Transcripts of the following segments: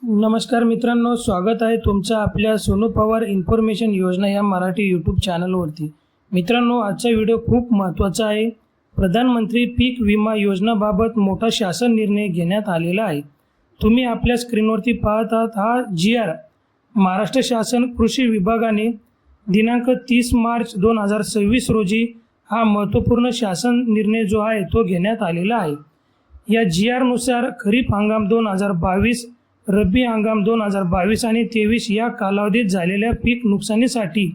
नमस्कार मित्रांनो, स्वागत आहे तुमचं आपल्या सोनू पवार इन्फॉर्मेशन योजना या मराठी यूट्यूब चॅनलवरती। मित्रांनो, आजचा व्हिडिओ खूप महत्त्वाचा आहे। प्रधानमंत्री पीक विमा योजनाबाबत मोठा शासन निर्णय घेण्यात आलेला आहे। तुम्ही आपल्या स्क्रीनवरती पाहत आहात हा GR महाराष्ट्र शासन कृषी विभागाने दिनांक 30 मार्च 2026 रोजी हा महत्त्वपूर्ण शासन निर्णय जो आहे तो घेण्यात आलेला आहे। या GR नुसार खरीप हंगाम 2022, रब्बी हंगाम 2022 आणि 23 या कालावधीत झालेल्या पीक नुकसानीसाठी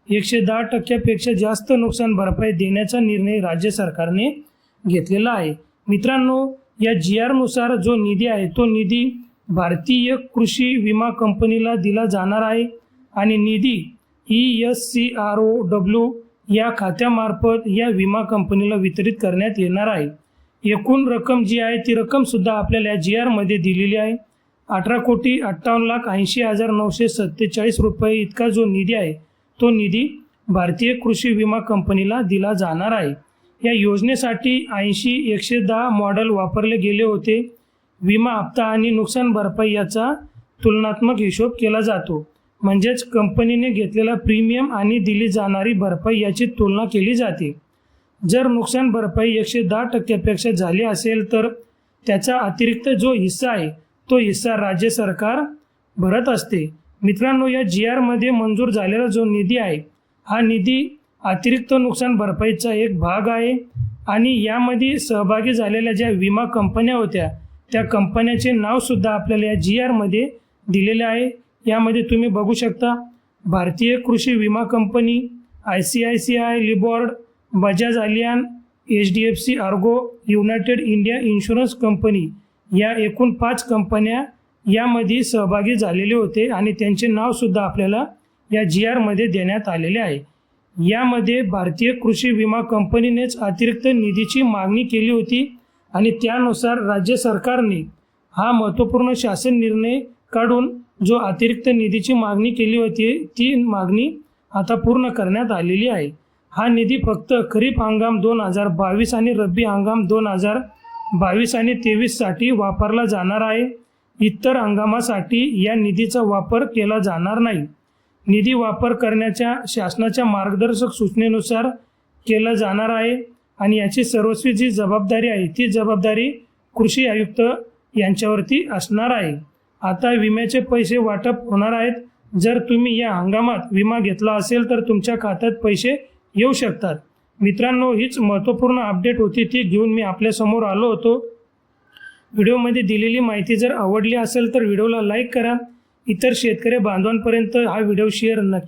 110% जास्त नुकसान भरपाई देण्याचा निर्णय राज्य सरकारने घेतलेला आहे। मित्रांनो, या GR नुसार जो निधी आहे तो निधी भारतीय कृषी विमा कंपनीला दिला जाणार आहे आणि निधी ESCROW या खात्यामार्फत या विमा कंपनीला वितरित करण्यात येणार आहे। एकूण रक्कम जी आहे ती रक्कम सुद्धा आपल्याला GR मध्ये दिलेली आहे। 18,58,80,947 रुपये इतका जो निधी आहे तो निधी भारतीय कृषी विमा कंपनीला दिला जाणार आहे। या योजनेसाठी 80-110 मॉडेल वापरले गेले होते। विमा हप्ता आणि नुकसान भरपाई याचा तुलनात्मक हिशोब केला जातो, म्हणजेच कंपनीने घेतलेला प्रीमियम आणि दिली जाणारी भरपाई याची तुलना केली जाते। जर नुकसान भरपाई 110% झाली असेल तर त्याचा अतिरिक्त जो हिस्सा आहे तो हिस्सा राज्य सरकार भरत असते। मित्रांनो, या GR मध्ये मंजूर झालेला जो निधी आहे हा निधी अतिरिक्त नुकसान भरपाईचा एक भाग आहे आणि यामध्ये सहभागी झालेल्या ज्या विमा कंपन्या होत्या त्या कंपन्याचे नाव सुद्धा आपल्याला या GR मध्ये दिलेले आहे। यामध्ये तुम्ही बघू शकता भारतीय कृषी विमा company, ICICI लिबॉर्ड, Bajaj अलियान, HDFC Ergo, United India insurance company या एकूण 5 कंपन्या यामध्ये सहभागी झालेले होते आणि त्यांचे नाव सुद्धा आपल्याला या GR मध्ये देण्यात आलेले आहे। यामध्ये भारतीय कृषी विमा कंपनीनेच अतिरिक्त निधीची मागणी केली होती आणि त्यानुसार राज्य सरकारने हा महत्त्वपूर्ण शासन निर्णय काढून जो अतिरिक्त निधीची मागणी केली होती ती मागणी आता पूर्ण करण्यात आलेली आहे। हा निधी फक्त खरीप हंगाम 2022 आणि रब्बी हंगाम 2022 आणि 23 साठी वापरला जाणार आहे। इतर हंगामासाठी या निधीचा वापर केला जाणार नाही। निधी वापर करण्याच्या शासनाच्या मार्गदर्शक सूचनेनुसार केला जाणार आहे आणि याची सर्वस्वी जी जबाबदारी आहे ती जबाबदारी कृषी आयुक्त यांच्यावरती असणार आहे। आता विम्याचे पैसे वाटप होणार आहेत। जर तुम्ही या हंगामात विमा घेतला असेल तर तुमच्या खात्यात पैसे येऊ शकतात। मित्रांनो, हीच महत्त्वपूर्ण अपडेट होती, ती घेऊन मी आपल्यासमोर आलो होतो। व्हिडिओमध्ये दिलेली माहिती जर आवडली असेल तर व्हिडिओला लाईक करा। इतर शेतकरी बांधवांपर्यंत हा व्हिडिओ शेअर नक्की